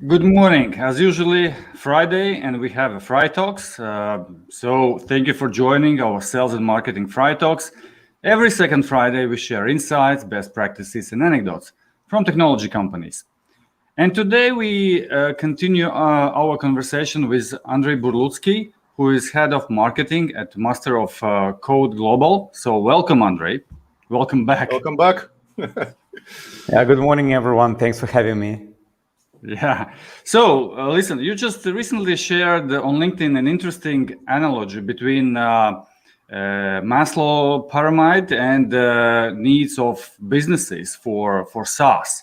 Good morning. As usually, Friday, and we have a Fry Talks. So thank you for joining our sales and marketing Fry Talks. Every second Friday, we share insights, best practices, and anecdotes from technology companies. And today we continue our conversation with Andrey Burlutskiy, who is head of marketing at Master of Code Global. So welcome, Andrey. Welcome back. Welcome back. Yeah, good morning, everyone. Thanks for having me. Yeah. So, listen, you just recently shared on LinkedIn an interesting analogy between Maslow pyramid and needs of businesses for SaaS.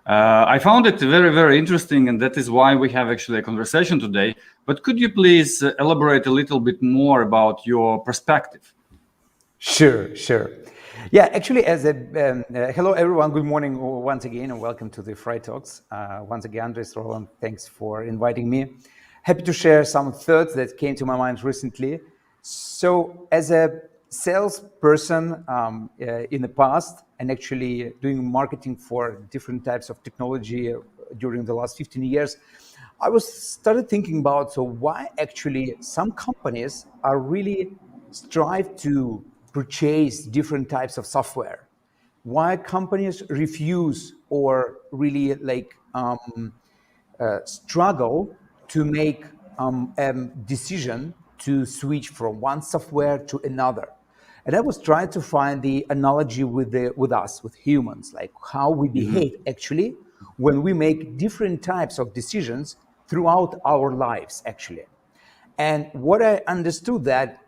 I found it very, very interesting, and that is why we have actually a conversation today. But could you please elaborate a little bit more about your perspective? Sure. Yeah, actually, hello, everyone. Good morning once again, and welcome to the Fry Talks. Once again, Andrey, Roland, thanks for inviting me. Happy to share some thoughts that came to my mind recently. So, as a salesperson in the past, and actually doing marketing for different types of technology during the last 15 years, I started thinking about why actually some companies are really strive to purchase different types of software. Why companies refuse or really struggle to make a decision to switch from one software to another. And I was trying to find the analogy with us, with humans, like how we behave actually when we make different types of decisions throughout our lives, actually. And what I understood that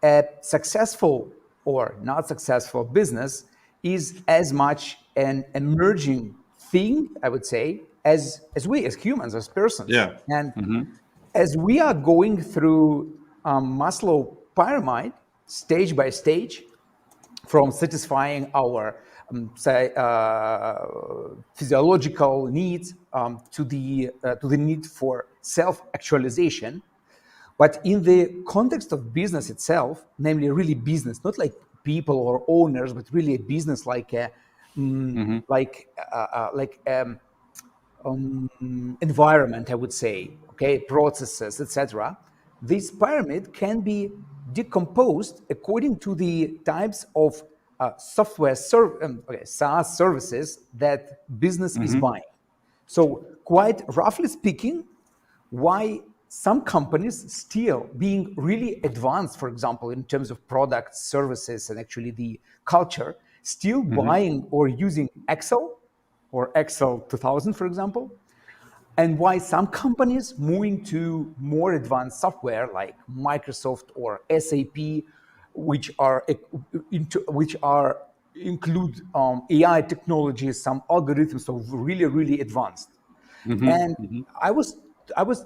a successful or not successful business is as much an emerging thing, I would say, as we as humans, as persons. Yeah. And as we are going through Maslow pyramid, stage by stage, from satisfying our physiological needs to the need for self-actualization. But in the context of business itself, namely really business, not like people or owners, but really a business like a environment, I would say, okay, processes, etc. This pyramid can be decomposed according to the types of SaaS services that business is buying. So, quite roughly speaking, why some companies still being really advanced, for example, in terms of products, services, and actually the culture, still buying or using Excel or Excel 2000, for example, and why some companies moving to more advanced software like Microsoft or SAP, which include AI technologies, some algorithms, so really advanced. And I was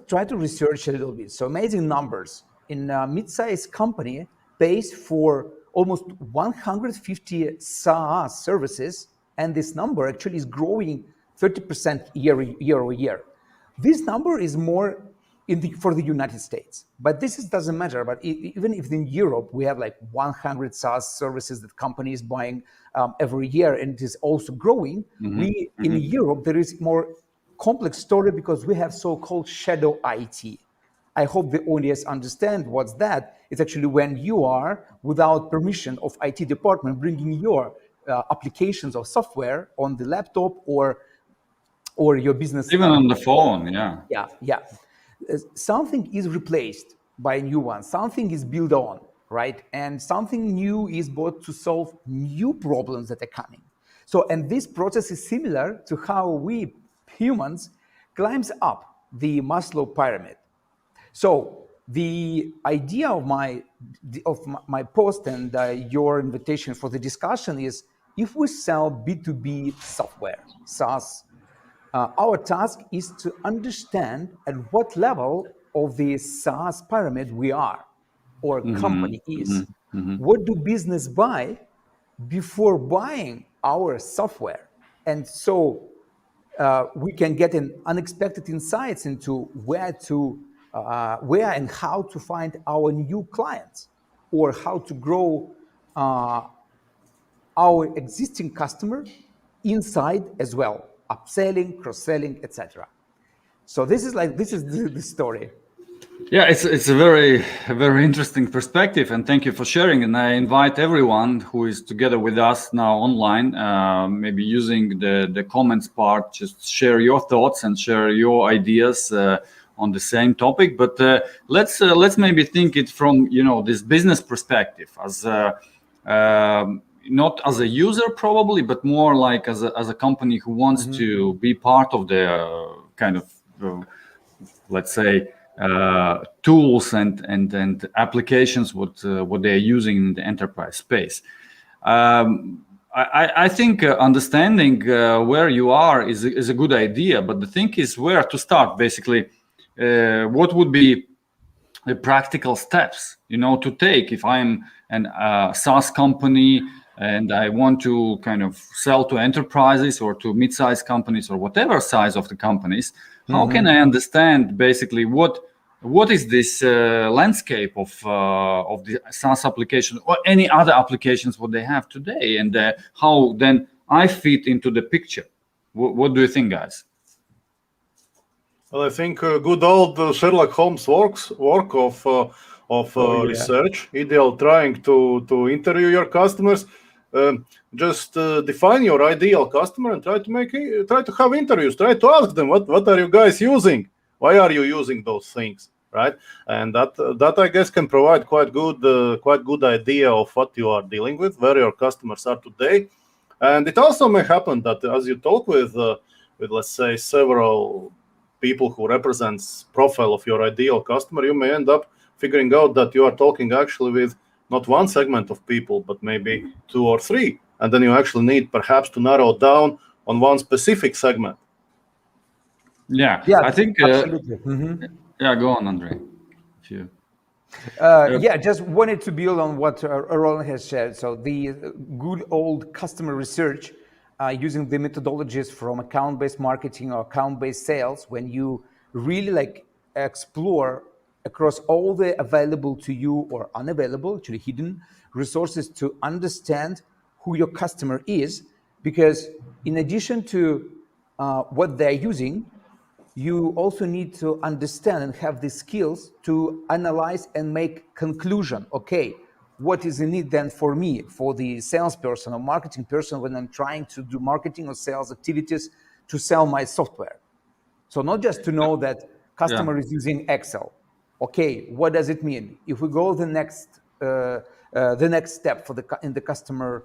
trying to research a little bit. So amazing numbers in a mid-sized company pays for almost 150 SaaS services, and this number actually is growing 30% year over year. This number is more for the United States, but doesn't matter. But even if in Europe we have like 100 SaaS services that companies buying every year, and it is also growing, in Europe there is more complex story because we have so-called shadow IT. I hope the audience understand what's that. It's actually when you are, without permission of IT department, bringing your applications or software on the laptop or your business. Even on the phone, yeah. Yeah. Something is replaced by a new one. Something is built on, right? And something new is bought to solve new problems that are coming. So, and this process is similar to how we humans climbs up the Maslow pyramid. So the idea of my post and your invitation for the discussion is, if we sell B2B software, SaaS, our task is to understand at what level of the SaaS pyramid we are, or company is. What do business buy before buying our software? And so we can get an unexpected insights into where and how to find our new clients, or how to grow our existing customer inside as well, upselling, cross-selling, etc. So this is the story. Yeah, it's a very interesting perspective, and thank you for sharing. And I invite everyone who is together with us now online, maybe using the comments part, just share your thoughts and share your ideas on the same topic. But let's maybe think it from this business perspective, as not as a user probably, but more like as a company who wants to be part of the kind of let's say tools and applications what they're using in the enterprise space. I think understanding where you are is a good idea, but the thing is where to start. Basically, what would be the practical steps to take if I'm an SaaS company and I want to kind of sell to enterprises or to mid-sized companies or whatever size of the companies. How can I understand basically what is this landscape of the SaaS application or any other applications what they have today, and how then I fit into the picture? What do you think, guys? Well, I think good old Sherlock Holmes work of research, ideal trying to interview your customers. Just define your ideal customer and try to have interviews. Try to ask them what are you guys using? Why are you using those things, right? And that I guess can provide quite good idea of what you are dealing with, where your customers are today. And it also may happen that as you talk with let's say several people who represents profile of your ideal customer, you may end up figuring out that you are talking actually with not one segment of people, but maybe 2 or 3. And then you actually need perhaps to narrow down on one specific segment. Yeah, I think absolutely. Yeah, go on, Andrey. Just wanted to build on what Roland has said. So the good old customer research, using the methodologies from account-based marketing or account-based sales, when you really explore across all the available to you or unavailable, actually hidden resources to understand who your customer is, because in addition to what they're using, you also need to understand and have the skills to analyze and make conclusion. Okay, what is the need then for me, for the salesperson or marketing person, when I'm trying to do marketing or sales activities to sell my software? So not just to know that customer is using Excel. Okay, what does it mean? If we go the next step in the customer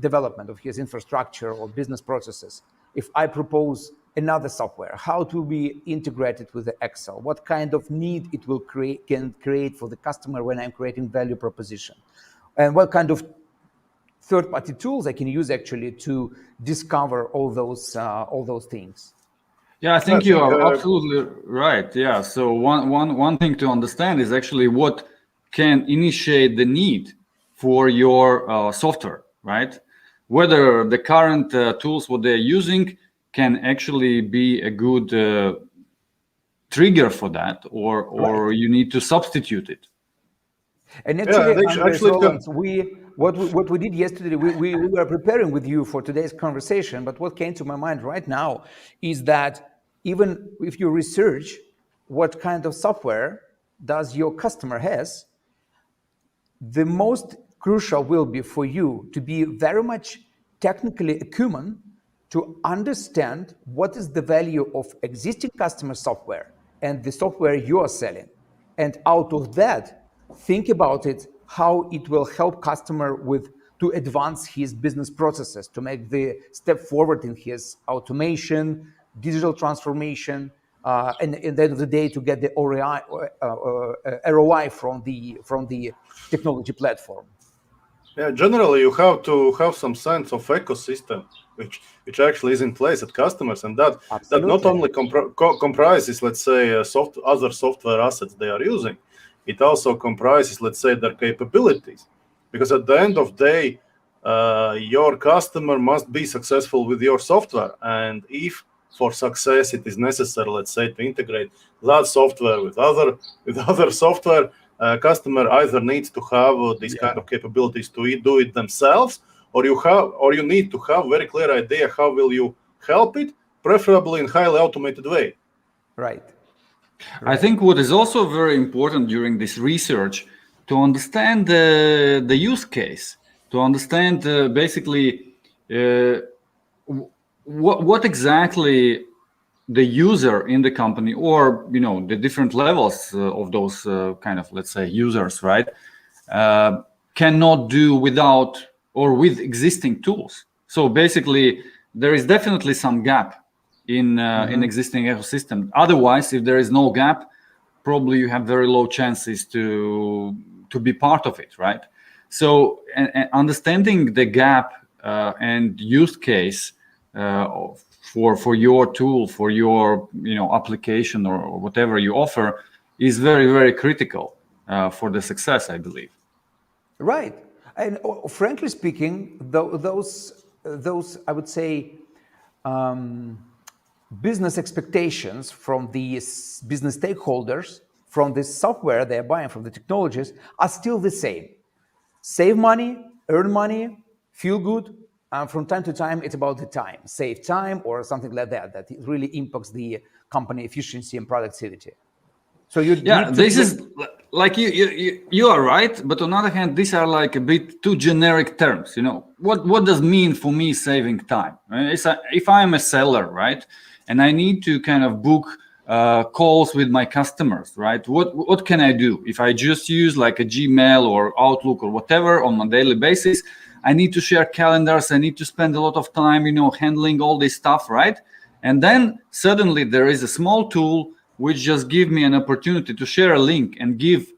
development of his infrastructure or business processes, if I propose another software, how to be integrated with the Excel, what kind of need it will can create for the customer when I'm creating value proposition, and what kind of third-party tools I can use actually to discover all those things. Yeah, I think you are absolutely right. Yeah, so one thing to understand is actually what can initiate the need for your software, right? Whether the current tools what they're using can actually be a good trigger for that, or you need to substitute it. And actually, what we did yesterday, we were preparing with you for today's conversation, but what came to my mind right now is that even if you research what kind of software does your customer has, the most crucial will be for you to be very much technically acumen to understand what is the value of existing customer software and the software you are selling. And out of that, think about it, how it will help customer to advance his business processes, to make the step forward in his automation, digital transformation, and at the end of the day, to get the ROI from the technology platform. Yeah, generally you have to have some sense of ecosystem, which actually is in place at customers, and that not only comprises, let's say, other software assets they are using. It also comprises, let's say, their capabilities, because at the end of the day, your customer must be successful with your software, and if for success it is necessary, let's say, to integrate that software with other software, customer either needs to have these kind of capabilities to do it themselves, or you need to have very clear idea how will you help it, preferably in highly automated way. Right. I think what is also very important during this research to understand the use case, to understand basically what exactly the user in the company, or the different levels of those kind of, let's say, users, right, cannot do without or with existing tools. So basically, there is definitely some gap in existing ecosystem. Otherwise, if there is no gap, probably you have very low chances to be part of it, right? So and understanding the gap and use case for your tool, for your application or whatever you offer is very, very critical for the success, I believe. Right. And frankly speaking, those I would say business expectations from the business stakeholders, from the software they're buying, from the technologies, are still the same. Save money, earn money, feel good. And from time to time, it's about the time. Save time or something like that. That it really impacts the company efficiency and productivity. So you need to is like you are right, but on the other hand, these are like a bit too generic terms. What does mean for me saving time? If I'm a seller, right, and I need to kind of book calls with my customers, right? What can I do if I just use like a Gmail or Outlook or whatever on a daily basis? I need to share calendars. I need to spend a lot of time, handling all this stuff, right? And then suddenly there is a small tool which just give me an opportunity to share a link and give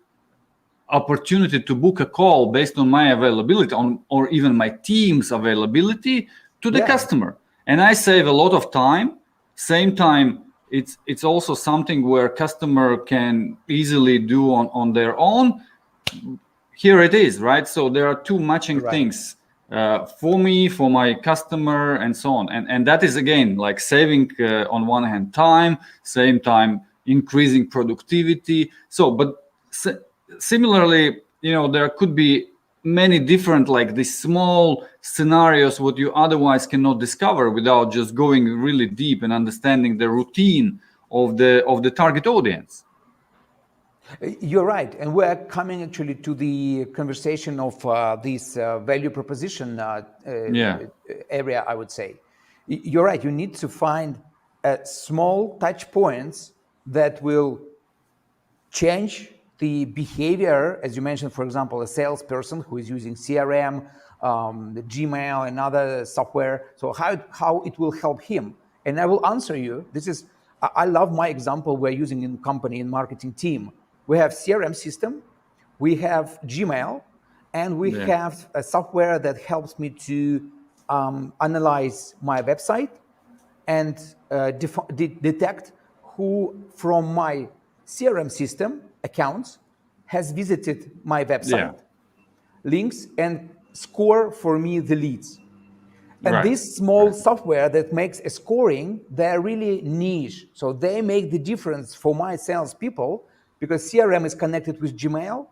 opportunity to book a call based on my availability or even my team's availability to the customer. And I save a lot of time. Same time, it's also something where customer can easily do on their own. Here it is, right? So there are two matching things for me, for my customer, and so on. And that is, again, like saving on one hand time, same time increasing productivity. So, but similarly, there could be many different like these small scenarios what you otherwise cannot discover without just going really deep and understanding the routine of the target audience. You're right, and we're coming actually to the conversation of this value proposition area, I would say. You're right, you need to find small touch points that will change the behavior, as you mentioned, for example, a salesperson who is using CRM, the Gmail, and other software. So how it will help him. And I will answer you. I love my example we're using in company, in marketing team. We have CRM system, we have Gmail, and we have a software that helps me to analyze my website and detect who from my CRM system accounts has visited my website, links, and score for me the leads. And this small software that makes a scoring, they're really niche. So they make the difference for my salespeople because CRM is connected with Gmail.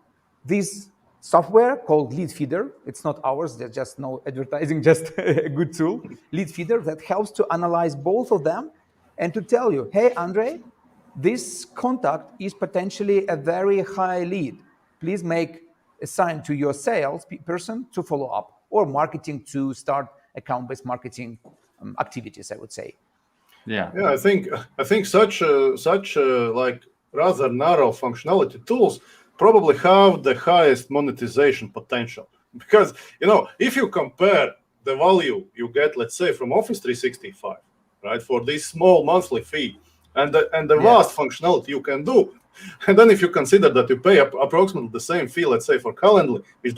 This software called Lead Feeder, it's not ours, there's just no advertising, just a good tool, Lead Feeder, that helps to analyze both of them and to tell you, hey, Andrey, this contact is potentially a very high lead. Please make a sign to your sales person to follow up, or marketing to start account-based marketing activities, I would say. Yeah, I think such like rather narrow functionality tools probably have the highest monetization potential, because if you compare the value you get, let's say, from Office 365, right, for this small monthly fee, and the vast functionality you can do, and then if you consider that you pay approximately the same fee, let's say, for Calendly, which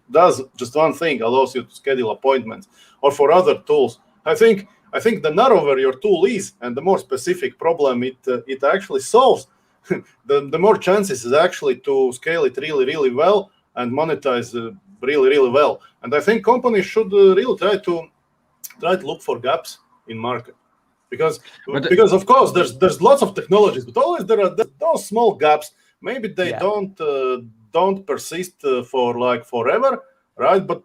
does just one thing, allows you to schedule appointments, or for other tools, I think the narrower your tool is and the more specific problem it actually solves, the more chances is actually to scale it really, really well and monetize really, really well. And I think companies should really try to look for gaps in market. Because of course there's lots of technologies, but always there are those small gaps. Maybe they don't persist for like forever, right? But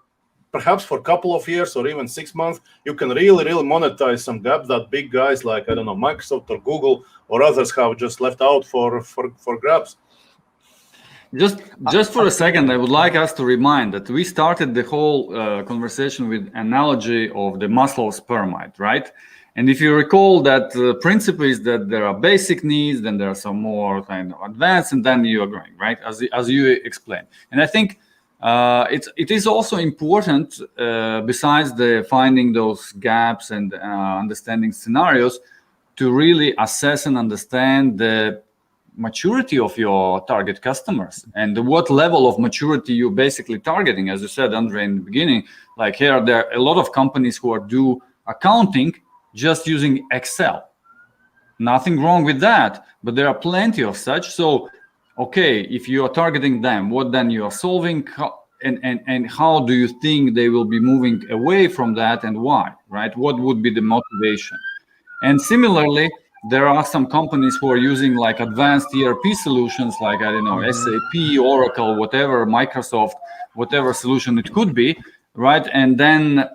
perhaps for a couple of years or even 6 months, you can really monetize some gaps that big guys like, I don't know, Microsoft or Google or others have just left out for grabs. Just for a second, I would like us to remind that we started the whole conversation with analogy of the Maslow's pyramid, right? And if you recall, that the principle is that there are basic needs, then there are some more kind of advanced, and then you are growing, right? As you explained. And I think it is also important, besides the finding those gaps and understanding scenarios, to really assess and understand the maturity of your target customers and what level of maturity you're basically targeting. As you said, Andrey, in the beginning, like here, there are a lot of companies who are do accounting just using Excel. Nothing wrong with that, but there are plenty of such. So, okay, if you are targeting them, what then you are solving, and how do you think they will be moving away from that, and why, right? What would be the motivation? And similarly, there are some companies who are using like advanced ERP solutions, like, I don't know, SAP, Oracle, whatever, Microsoft, whatever solution it could be, right? And then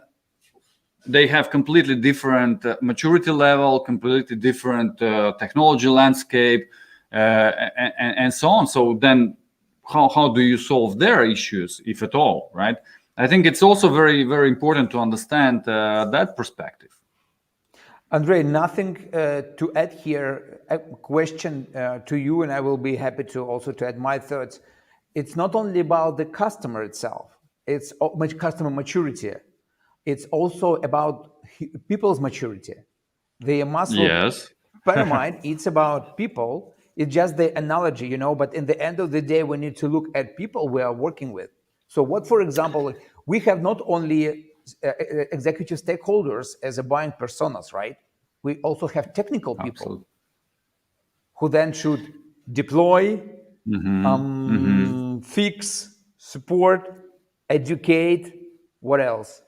they have completely different maturity level, completely different technology landscape, and so on. So then how do you solve their issues, if at all, right? I think it's also very, very important to understand that perspective. Andrey, nothing to add here. A question to you, and I will be happy to also to add my thoughts. It's not only about the customer itself, it's customer maturity. It's also about people's maturity. The Maslow pyramid, it's about people. It's just the analogy, but in the end of the day, we need to look at people we are working with. So what, for example, we have not only executive stakeholders as a buying personas, right? We also have technical people who then should deploy, fix, support, educate, what else?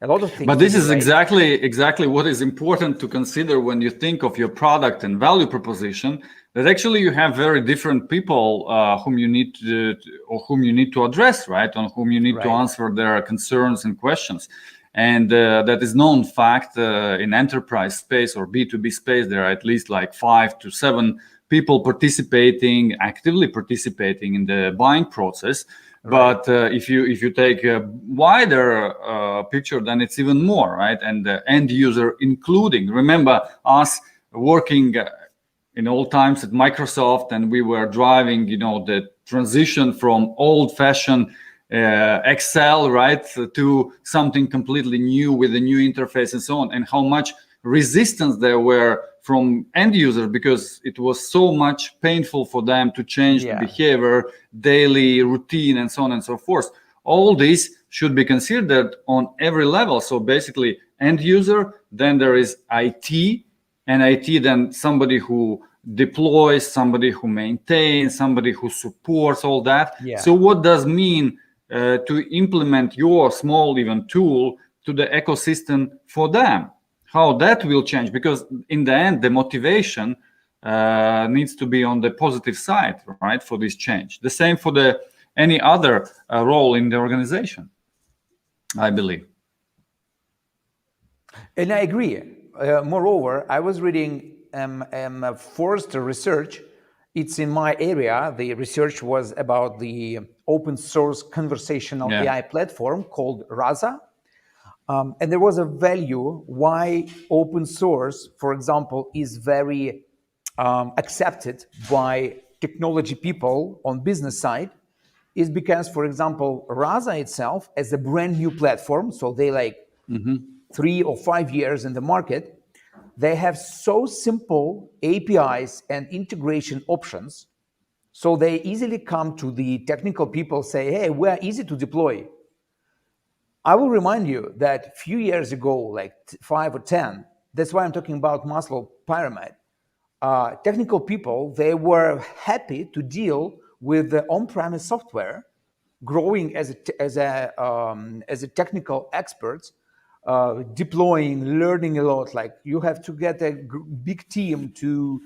A lot of things. But this is exactly what is important to consider when you think of your product and value proposition, that actually you have very different people whom you need to address, right? On whom you need to answer their concerns and questions. And that is known fact in enterprise space or B2B space, there are at least like 5 to 7 people actively participating in the buying process. But if you take a wider picture, then it's even more, right? And the end user including. Remember us working in old times at Microsoft, and we were driving, the transition from old-fashioned Excel, right, to something completely new with a new interface and so on, and how much resistance there were from end users because it was so much painful for them to change the behavior, daily routine, and so on and so forth. All this should be considered on every level. So basically, end user, then there is IT, and IT then somebody who deploys, somebody who maintains, somebody who supports all that. So what does mean to implement your small even tool to the ecosystem for them? How that will change, because in the end, the motivation needs to be on the positive side, right, for this change. The same for any other role in the organization, I believe. And I agree. Moreover, I was reading Forrester research. It's in my area. The research was about the open source conversational AI platform called Raza. And there was a value why open source, for example, is very accepted by technology people on business side, is because, for example, Raza itself as a brand new platform, so they 3 or 5 years in the market, they have so simple APIs and integration options, so they easily come to the technical people, say, hey, we're easy to deploy. I will remind you that a few years ago, like 5 or 10, that's why I'm talking about Maslow pyramid. Technical people, they were happy to deal with the on-premise software, growing as a technical expert, deploying, learning a lot. Like you have to get a big team to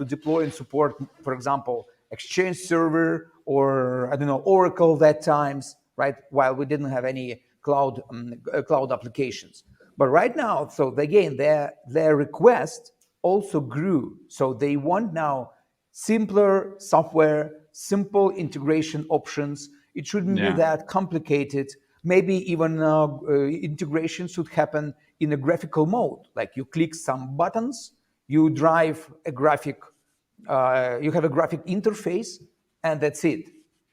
deploy and support, for example, Exchange server or I don't know, Oracle that times. right? While we didn't have any cloud applications. But right now, so again, their request also grew. So they want now simpler software, simple integration options. It shouldn't be that complicated. Maybe even integration should happen in a graphical mode. Like you click some buttons, you drive a graphic, you have a graphic interface, and that's it.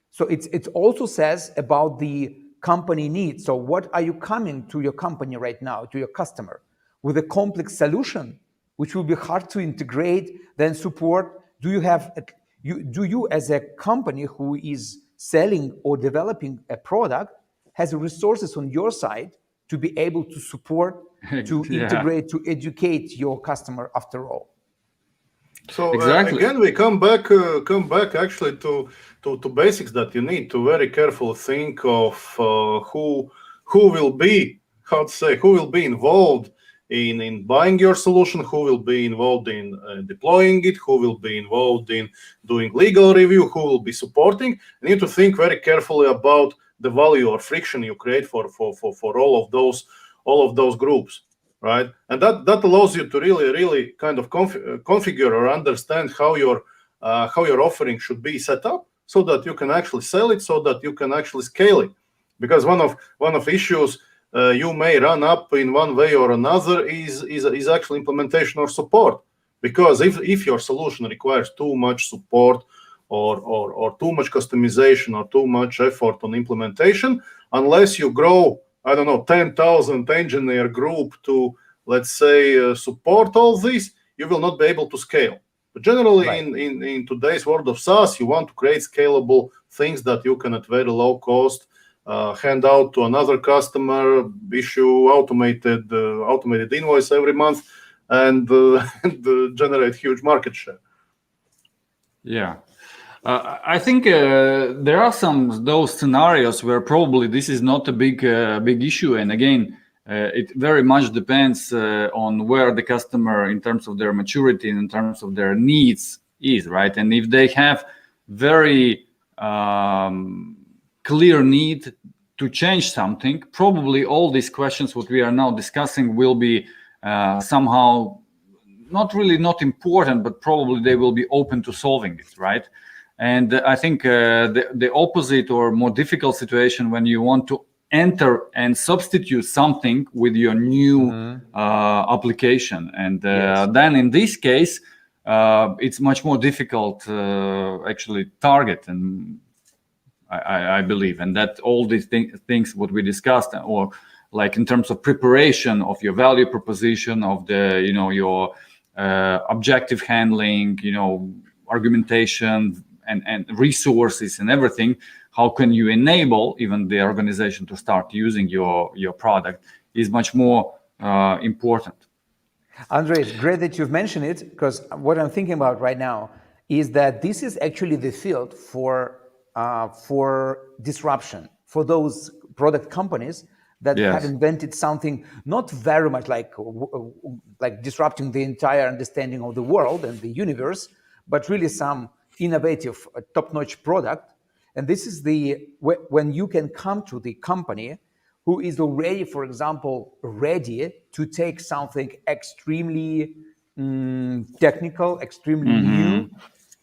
So it also says about the company needs. So what are you coming to your company right now, to your customer, with a complex solution, which will be hard to integrate, then support? Do you as a company who is selling or developing a product has resources on your side to be able to support, to integrate, to educate your customer after all? So again, we come back actually to basics, that you need to very carefully think of who will be involved in buying your solution, who will be involved in deploying it, who will be involved in doing legal review, who will be supporting. You need to think very carefully about the value or friction you create for all of those groups. Right, and that allows you to really kind of configure or understand how your offering should be set up, so that you can actually sell it, so that you can actually scale it. Because one of issues you may run up in one way or another is actually implementation or support. Because if your solution requires too much support or too much customization or too much effort on implementation, unless you grow, I don't know, 10,000 engineer group to, let's say, support all this, you will not be able to scale. But generally, right, in today's world of SaaS, you want to create scalable things that you can, at very low cost, hand out to another customer, issue automated invoice every month, and generate huge market share. Yeah. I think there are some those scenarios where probably this is not a big issue, and again, it very much depends on where the customer, in terms of their maturity and in terms of their needs, is, right. And if they have very clear need to change something, probably all these questions what we are now discussing will be somehow not important, but probably they will be open to solving it, right. And I think the opposite or more difficult situation, when you want to enter and substitute something with your new application. And then in this case, it's much more difficult to actually target, and I believe. And that all these things what we discussed, or like in terms of preparation of your value proposition, of the, your objective handling, argumentation, and resources and everything, how can you enable even the organization to start using your product, is much more important. Andrey, it's great that you've mentioned it, because what I'm thinking about right now is that this is actually the field for disruption, for those product companies that have invented something not very much like disrupting the entire understanding of the world and the universe, but really some innovative, top-notch product. And this is when you can come to the company who is already, for example, ready to take something extremely technical, extremely new,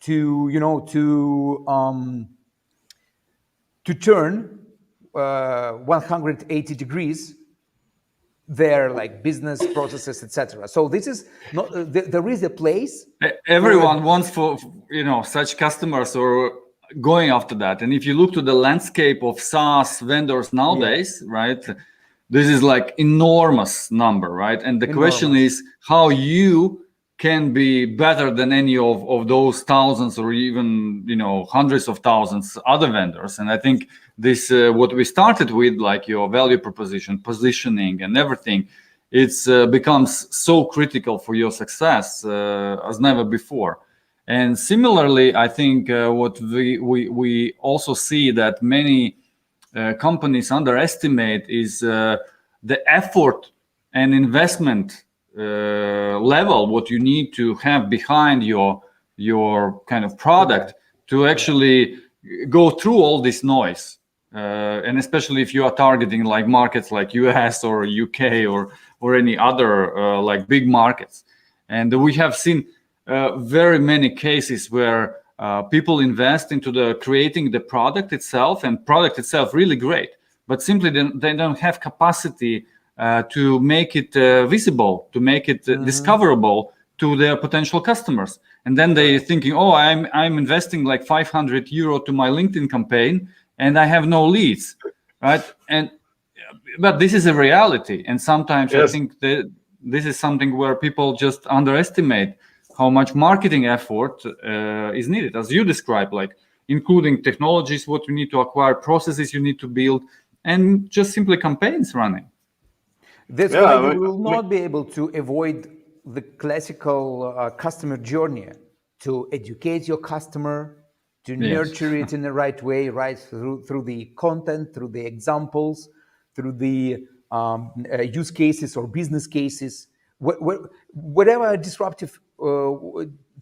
to turn 180 degrees their business processes, etc. So this is not there is a place. Everyone wants for such customers or going after that. And if you look to the landscape of SaaS vendors nowadays, right, this is enormous number, right? And the question is how you can be better than any of those thousands or even hundreds of thousands other vendors. And I think this what we started with, your value proposition, positioning, and everything, it's becomes so critical for your success as never before. And similarly, I think what we also see that many companies underestimate is the effort and investment level what you need to have behind your kind of product to actually go through all this noise, and especially if you are targeting like markets like US or UK or any other like big markets. And we have seen very many cases where people invest into the creating the product itself, and product itself really great, but simply they don't have capacity to make it visible, to make it discoverable to their potential customers. And then they're thinking, oh, I'm investing like 500 euro to my LinkedIn campaign and I have no leads, right? But this is a reality. And sometimes I think that this is something where people just underestimate how much marketing effort is needed, as you described, like including technologies, what you need to acquire, processes you need to build, and just simply campaigns running. That's why you will not be able to avoid the classical customer journey, to educate your customer, to nurture it in the right way, right, through the content, through the examples, through the use cases or business cases, whatever disruptive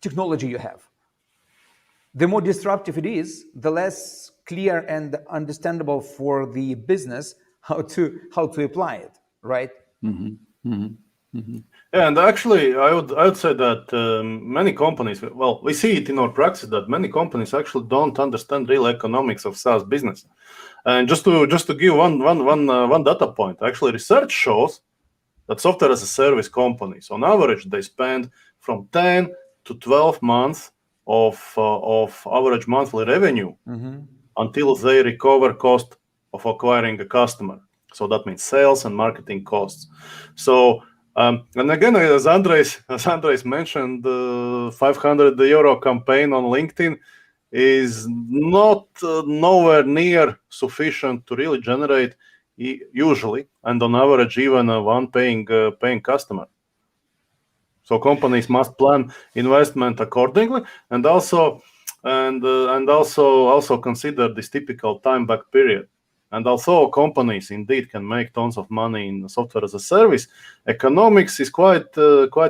technology you have. The more disruptive it is, the less clear and understandable for the business how to apply it, right? Yeah, and actually, I would say that many companies, well, we see it in our practice that many companies actually don't understand real economics of SaaS business. And just to give one data point, actually, research shows that software as a service companies, on average, they spend from 10 to 12 months of average monthly revenue until they recover cost of acquiring a customer. So that means sales and marketing costs. So and again, as Andrejs mentioned, the 500 euro campaign on LinkedIn is not nowhere near sufficient to really generate usually, and on average, even one paying customer. So companies must plan investment accordingly, and also consider this typical time back period. And although companies indeed can make tons of money in software as a service, economics is quite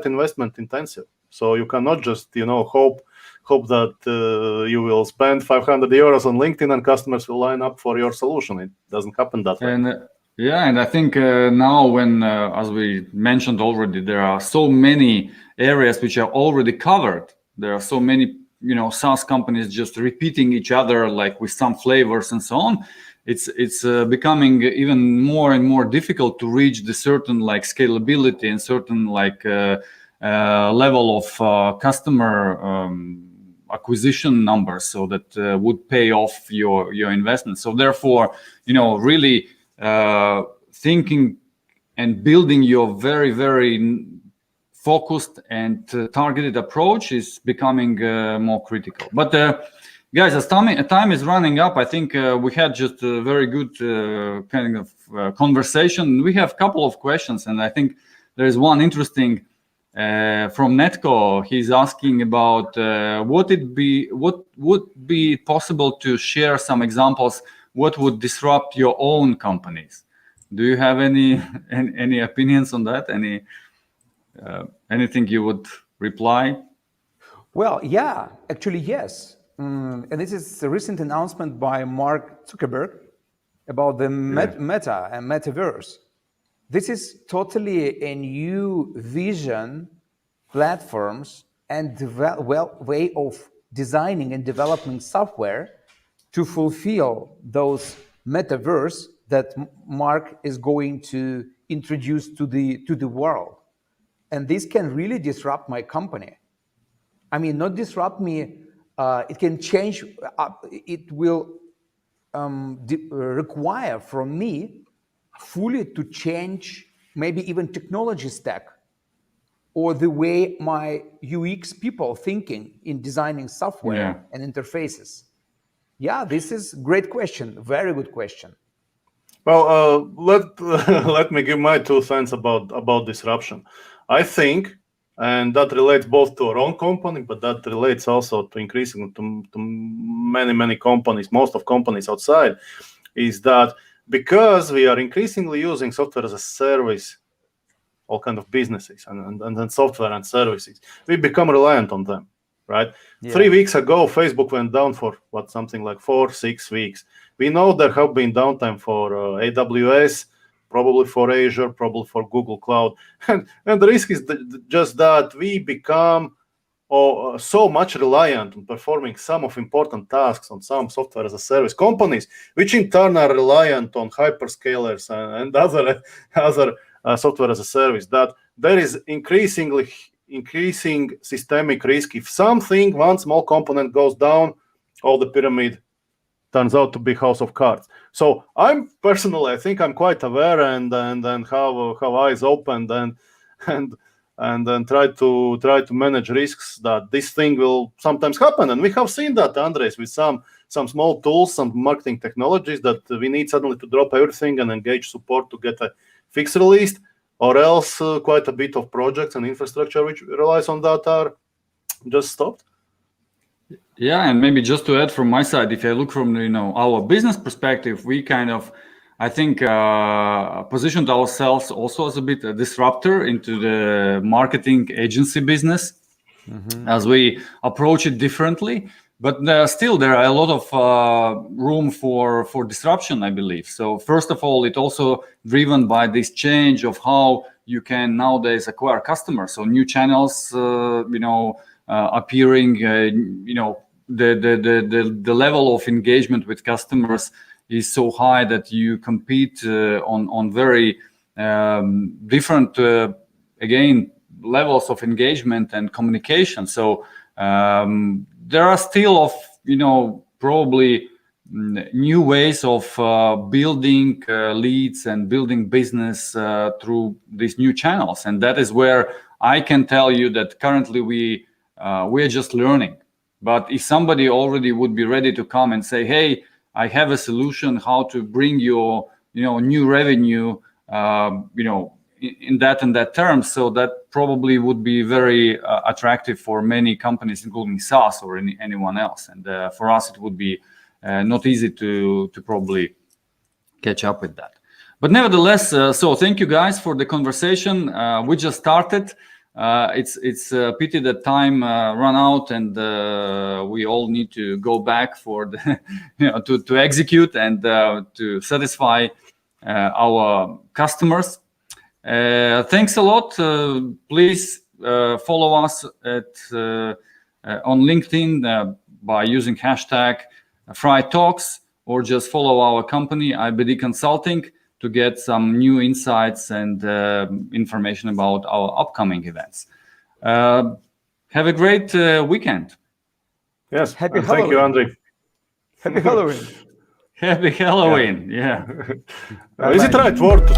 investment intensive. So you cannot just hope that you will spend 500 euros on LinkedIn and customers will line up for your solution. It doesn't happen that way. And I think now when, as we mentioned already, there are so many areas which are already covered. There are so many, SaaS companies just repeating each other, like with some flavors and so on. It's becoming even more and more difficult to reach the certain like scalability and certain like level of customer acquisition numbers, so that would pay off your investment. So therefore, really thinking and building your very, very focused and targeted approach is becoming more critical. But guys, as time is running up, I think we had just a very good kind of conversation. We have a couple of questions, and I think there is one interesting from Netco. He's asking about what would be possible to share some examples. What would disrupt your own companies? Do you have any opinions on that? Anything you would reply? Well, yeah, actually, yes. And this is a recent announcement by Mark Zuckerberg about the Meta and Metaverse. This is totally a new vision, platforms, and way of designing and developing software to fulfill those metaverse that Mark is going to introduce to the world. And this can really disrupt my company. I mean, not disrupt me. It can change. It will require from me fully to change maybe even technology stack or the way my UX people thinking in designing software and interfaces. Yeah, this is a great question. Very good question. Well, let me give my 2 cents about disruption. I think, and that relates both to our own company, but that relates also to increasingly to many companies, most of companies outside, is that because we are increasingly using software as a service, all kind of businesses and software and services, we become reliant on them, right? 3 weeks ago, Facebook went down for something like 4-6 weeks. We know there have been downtime for AWS, probably for Azure, probably for Google Cloud. And the risk is just that we become so much reliant on performing some of important tasks on some software as a service companies, which in turn are reliant on hyperscalers and other software as a service, that there is increasing systemic risk. If one small component goes down, all the pyramid turns out to be house of cards. So I think I'm quite aware and have eyes opened and then try to manage risks that this thing will sometimes happen. And we have seen that, Andres, with some small tools, some marketing technologies, that we need suddenly to drop everything and engage support to get a fix released, or else quite a bit of projects and infrastructure which relies on that are just stopped. Yeah, and maybe just to add from my side, if I look from our business perspective, we kind of, I think, positioned ourselves also as a bit a disruptor into the marketing agency business, as we approach it differently. But still, there are a lot of room for disruption, I believe. So first of all, it also driven by this change of how you can nowadays acquire customers. So new channels, appearing. The level of engagement with customers is so high that you compete on very different again levels of engagement and communication. So there are still probably new ways of building leads and building business through these new channels, and that is where I can tell you that currently we are just learning. But if somebody already would be ready to come and say, hey, I have a solution how to bring your new revenue in that and that terms, so that probably would be very attractive for many companies, including SaaS or anyone else. And for us, it would be not easy to probably catch up with that. But nevertheless, so thank you guys for the conversation. We just started. It's a pity that time run out, and we all need to go back for the to execute and to satisfy our customers. Thanks a lot. Please follow us on LinkedIn by using hashtag #FryTalks, or just follow our company ibd-consulting to get some new insights and information about our upcoming events. Have a great weekend. Yes, Happy thank Halloween. you, Andrey. Happy Halloween. Happy Halloween. Yeah. Is it right word to